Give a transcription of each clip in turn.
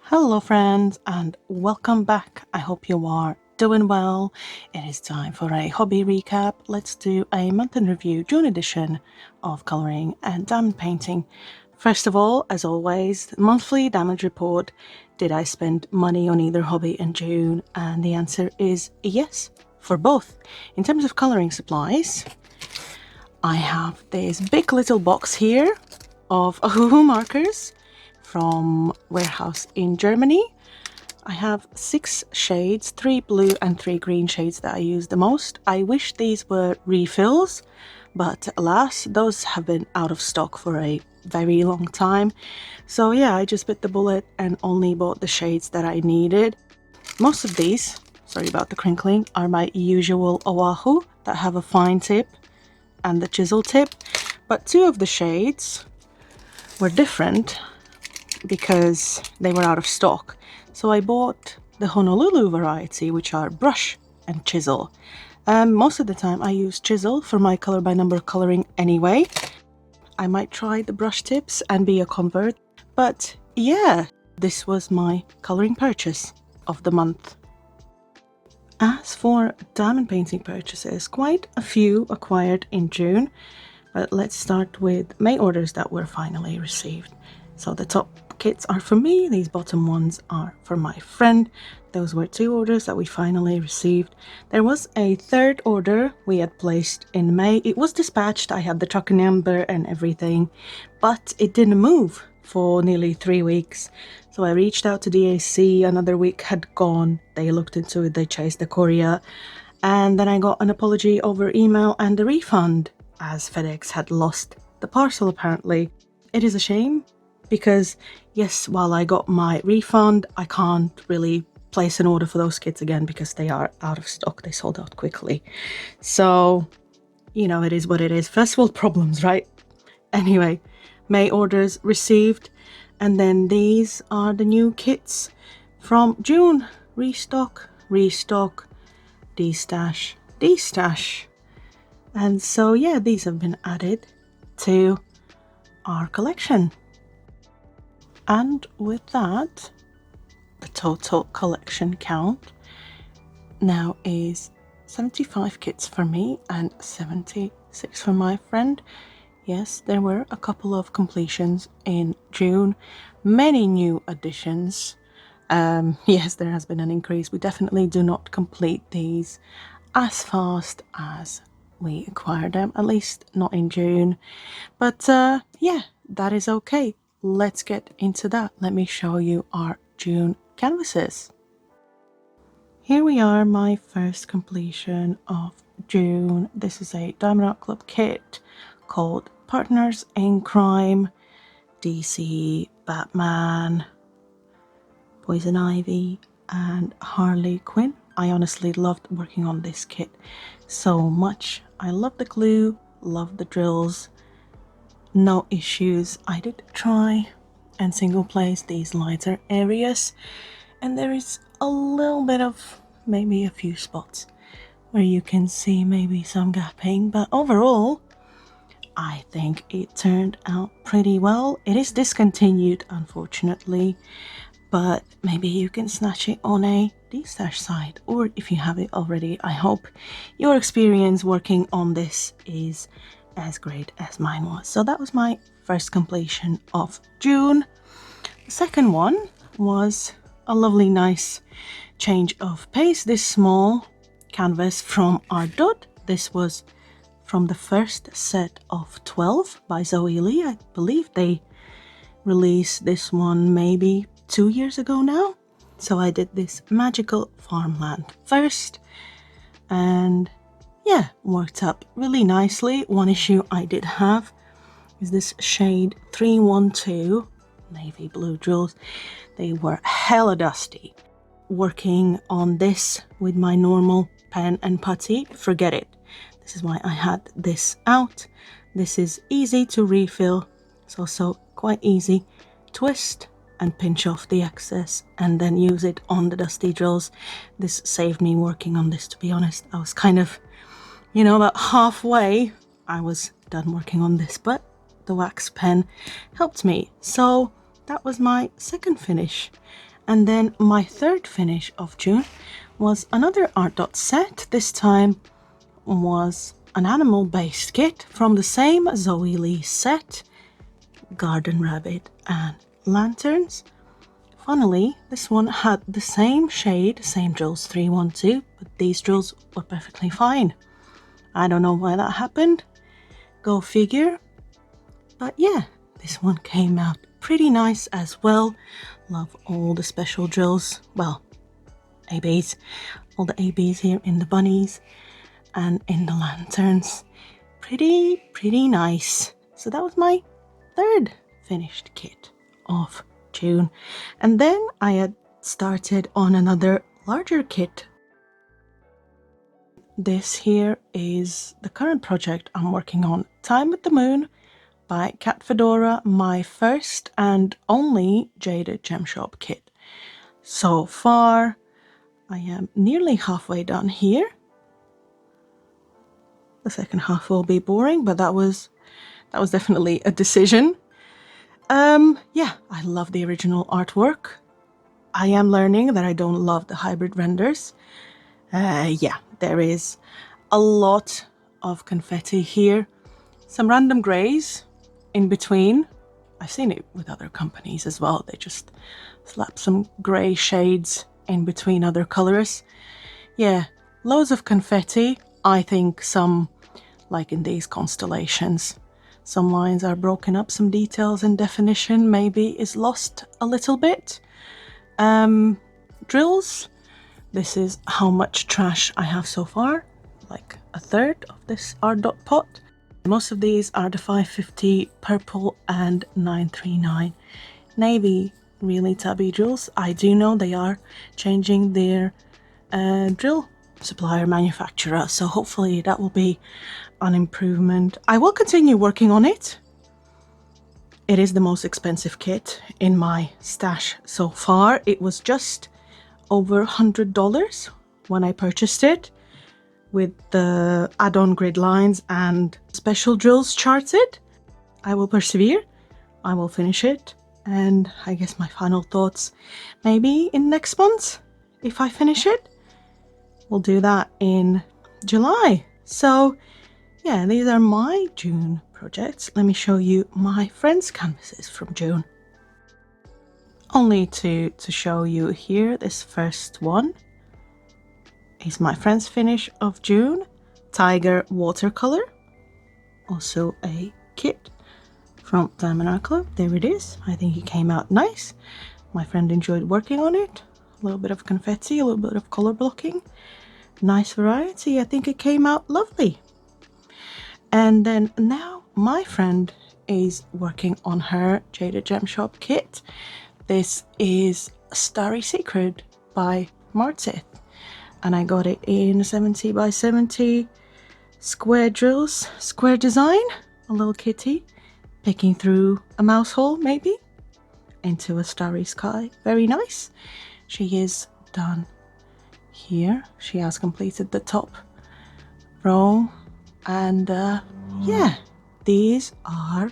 Hello friends and welcome back. I hope you are doing well. It is time for a hobby recap. Let's do a month in review, June edition of colouring and diamond painting. First of all, as always, monthly damage report. Did I spend money on either hobby in June? And the answer is yes, for both. In terms of colouring supplies, I have this big little box here of Ohuhu markers from warehouse in Germany. I have 6 shades, 3 blue and 3 green shades that I use the most. I wish these were refills, but alas, those have been out of stock for a very long time. So yeah, I just bit the bullet and only bought the shades that I needed. Most of these, sorry about the crinkling, are my usual Oahu that have a fine tip and the chisel tip, but 2 of the shades were different because they were out of stock. So I bought the Honolulu variety, which are brush and chisel. Most of the time I use chisel for my color by number coloring anyway. I might try the brush tips and be a convert, but yeah, this was my coloring purchase of the month. As for diamond painting purchases, quite a few acquired in June, but let's start with May orders that were finally received. So the top kits are for me, these bottom ones are for my friend. Those were 2 orders that we finally received. There was a third order we had placed in May. It was dispatched, I had the tracking number and everything, but it didn't move for nearly 3 weeks. So I reached out to DAC, another week had gone, they looked into it, they chased the courier, and then I got an apology over email and a refund, as FedEx had lost the parcel apparently. It is a shame, because yes, while I got my refund, I can't really place an order for those kits again because they are out of stock. They sold out quickly. So, you know, it is what it is. First world problems, right? Anyway, May orders received. And then these are the new kits from June. Restock, restock, destash, destash. And so, yeah, these have been added to our collection. And with that, the total collection count now is 75 kits for me and 76 for my friend. Yes, there were a couple of completions in June, many new additions. Yes, there has been an increase. We definitely do not complete these as fast as we acquire them, at least not in June. But yeah, that is okay. Let's get into that. Let me show you our June canvases. Here we are, my first completion of June. This is a Diamond Art Club kit called Partners in Crime, DC, Batman, Poison Ivy, and Harley Quinn. I honestly loved working on this kit so much. I love the glue, love the drills. No issues. I did try and single place these lighter areas, and there is a little bit of maybe a few spots where you can see maybe some gapping, but overall I think it turned out pretty well. It is discontinued, unfortunately, but maybe you can snatch it on a destash site, or if you have it already, I hope your experience working on this is as great as mine was. So that was my first completion of June. The second one was a lovely nice change of pace. This small canvas from Art Dot. This was from the first set of 12 by Zoe Lee. I believe they released this one maybe 2 years ago now. So I did this magical farmland first, and yeah, worked up really nicely. One issue I did have is this shade 312 navy blue drills. They were hella dusty. Working on this with my normal pen and putty, forget it. This is why I had this out. This is easy to refill. It's also quite easy. Twist and pinch off the excess and then use it on the dusty drills. This saved me working on this, to be honest. I was kind of, you know, about halfway I was done working on this, but the wax pen helped me. So that was my second finish. And then my third finish of June was another Art Dot set. This time was an animal-based kit from the same Zoe Lee set, Garden Rabbit and Lanterns. Funnily, this one had the same shade, same drills 312, but these drills were perfectly fine. I don't know why that happened. Go figure. But yeah, this one came out pretty nice as well. Love all the special drills. Well, ABs. All the ABs here in the bunnies and in the lanterns. Pretty nice. So that was my third finished kit of June. And then I had started on another larger kit. This here is the current project I'm working on, Time at the Moon by Cat Fedora, my first and only Jaded Gem Shop kit. So far, I am nearly halfway done here. The second half will be boring, but that was definitely a decision. Yeah, I love the original artwork. I am learning that I don't love the hybrid renders. Yeah, there is a lot of confetti here. Some random greys in between. I've seen it with other companies as well. They just slap some grey shades in between other colours. Yeah, loads of confetti. I think some, like in these constellations, some lines are broken up, some details and definition maybe is lost a little bit. Drills. This is how much trash I have so far, like a third of this Art Dot pot. Most of these are the 550 purple and 939 navy really tabby drills. I do know they are changing their drill supplier manufacturer, so hopefully that will be an improvement. I will continue working on it. It is the most expensive kit in my stash so far. It was just over $100 when I purchased it, with the add-on grid lines and special drills charted. I will persevere, I will finish it, and I guess my final thoughts maybe in next month, if I finish it. We'll do that in July. So yeah, these are my June projects. Let me show you my friends' canvases from June. Only to show you here, this first one is my friend's finish of June, Tiger watercolor. Also a kit from Diamond Art Club. There it is. I think it came out nice. My friend enjoyed working on it. A little bit of confetti, a little bit of color blocking. Nice variety. I think it came out lovely. And then now my friend is working on her Jaded Gem Shop kit. This is Starry Secret by Martith, and I got it in 70 by 70 square drills, square design, a little kitty picking through a mouse hole maybe into a starry sky. Very nice. She is done here. She has completed the top row, and yeah, these are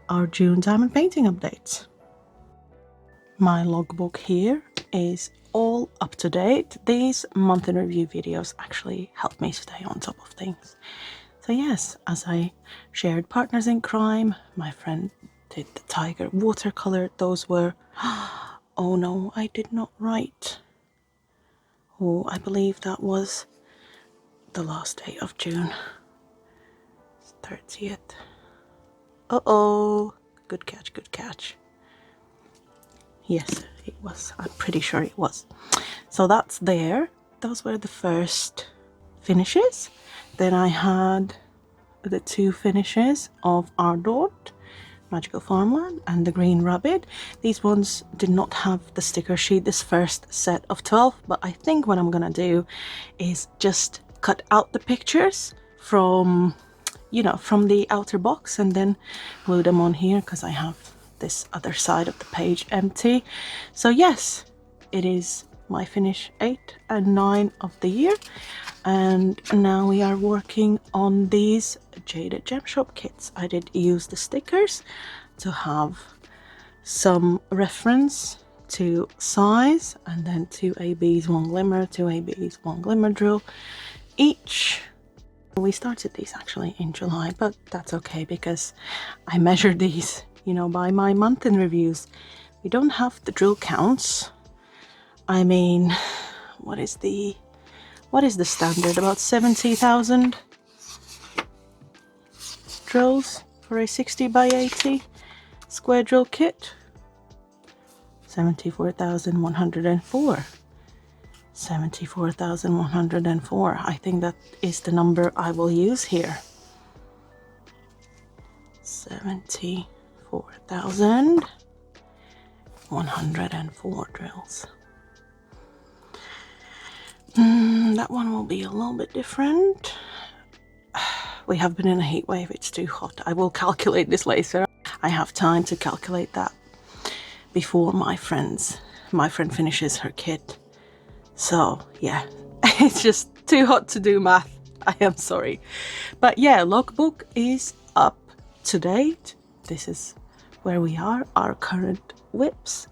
our June diamond painting updates. My logbook here is all up to date. These month in review videos actually help me stay on top of things. So yes, as I shared Partners in Crime, my friend did the Tiger watercolor. Those were, oh no, I did not write. Oh, I believe that was the last day of June. 30th. Uh-oh. Good catch, good catch. Yes, it was. I'm pretty sure it was. So that's there. Those were the first finishes. Then I had the two finishes of Art Dot, Magical Farmland, and the Green Rabbit. These ones did not have the sticker sheet, this first set of 12, but I think what I'm gonna do is just cut out the pictures from, you know, from the outer box and then glue them on here, because I have this other side of the page empty. So yes, it is my finish 8 and 9 of the year, and now we are working on these Jaded Gem Shop kits. I did use the stickers to have some reference 2 size, and then 2 ABs, 1 glimmer, 2 ABs, 1 glimmer drill each. We started these actually in July, but that's okay because I measured these, you know, by my month in reviews. We don't have the drill counts. I mean, what is the standard? About 70,000 drills for a 60 by 80 square drill kit. 74,104. 74,104. I think that is the number I will use here. 74,104 drills. That one will be a little bit different. We have been in a heat wave, it's too hot. I will calculate this later. I have time to calculate that before my friend finishes her kit. So yeah, it's just too hot to do math. I am sorry. But yeah, logbook is up to date. This is where we are, our current whips.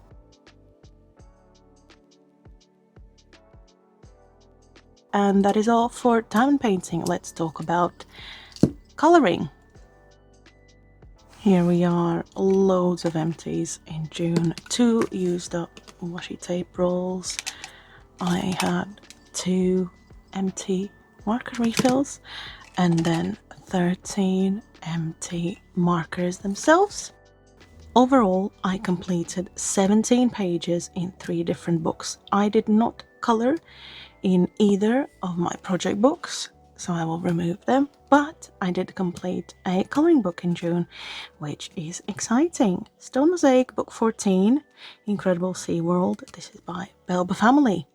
And that is all for diamond painting. Let's talk about coloring. Here we are, loads of empties in June. 2 used up washi tape rolls. I had 2 empty marker refills and then 13 empty markers themselves. Overall, I completed 17 pages in 3 different books. I did not color in either of my project books, so I will remove them, but I did complete a coloring book in June, which is exciting. Stone Mosaic Book 14, Incredible Sea World. This is by Belba Family.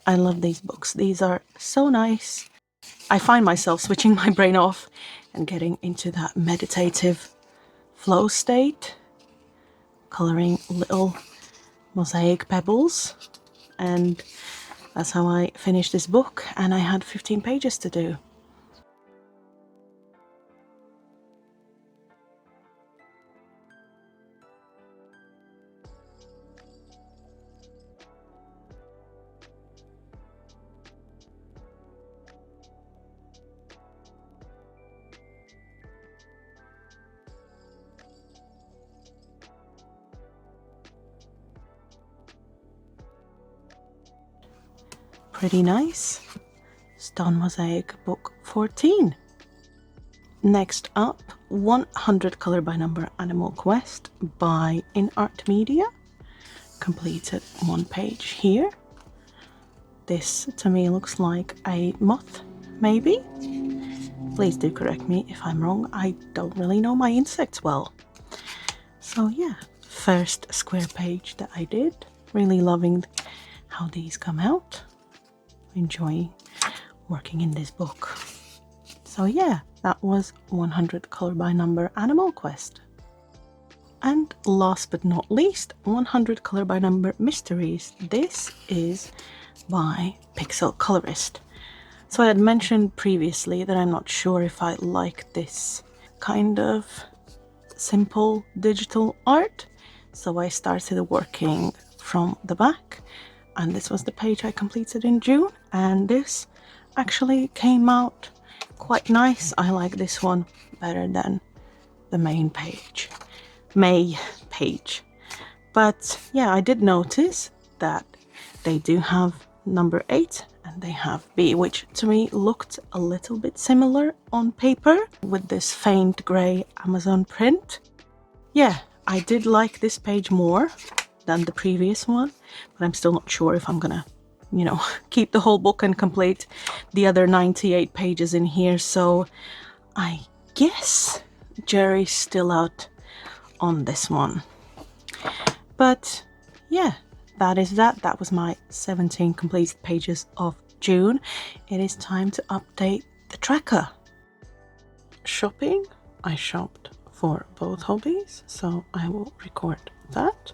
I love these books. These are so nice. I find myself switching my brain off and getting into that meditative flow state, coloring little mosaic pebbles, and that's how I finished this book, and I had 15 pages to do. Pretty nice. Stone Mosaic Book 14. Next up, 100 Color by Number Animal Quest by InArt Media. Completed 1 page here. This to me looks like a moth, maybe? Please do correct me if I'm wrong. I don't really know my insects well. So yeah, first square page that I did. Really loving how these come out. Enjoying working in this book. So yeah, that was 100 Color by Number Animal Quest. And last but not least, 100 Color by Number Mysteries. This is by Pixel Colorist. So I had mentioned previously that I'm not sure if I like this kind of simple digital art. So I started working from the back, and this was the page I completed in June, and this actually came out quite nice. I like this one better than the main page. May page. But yeah, I did notice that they do have number 8 and they have B, which to me looked a little bit similar on paper with this faint grey Amazon print. Yeah, I did like this page more than the previous one, but I'm still not sure if I'm gonna, you know, keep the whole book and complete the other 98 pages in here. So I guess Jerry's still out on this one. But yeah, that is that. That was my 17 completed pages of June. It is time to update the tracker. Shopping. I shopped for both hobbies, so I will record that.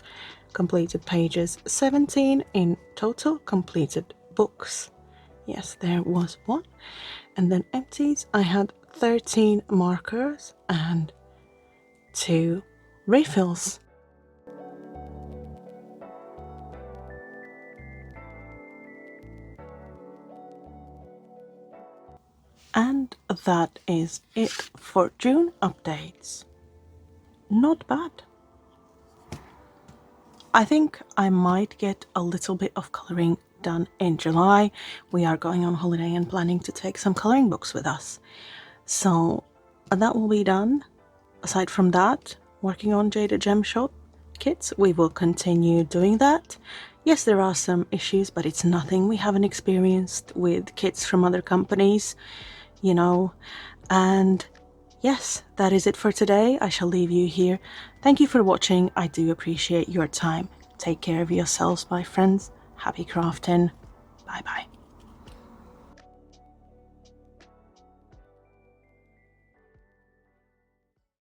Completed pages 17 in total. Completed books, yes, there was 1. And then empties, I had 13 markers and 2 refills. that is it for June updates. Not bad. I think I might get a little bit of colouring done in July. We are going on holiday and planning to take some colouring books with us. So that will be done. Aside from that, working on Jada Gem Shop kits, we will continue doing that. Yes, there are some issues, but it's nothing we haven't experienced with kits from other companies, you know. And yes, that is it for today. I shall leave you here. Thank you for watching. I do appreciate your time. Take care of yourselves, my friends. Happy crafting. Bye bye.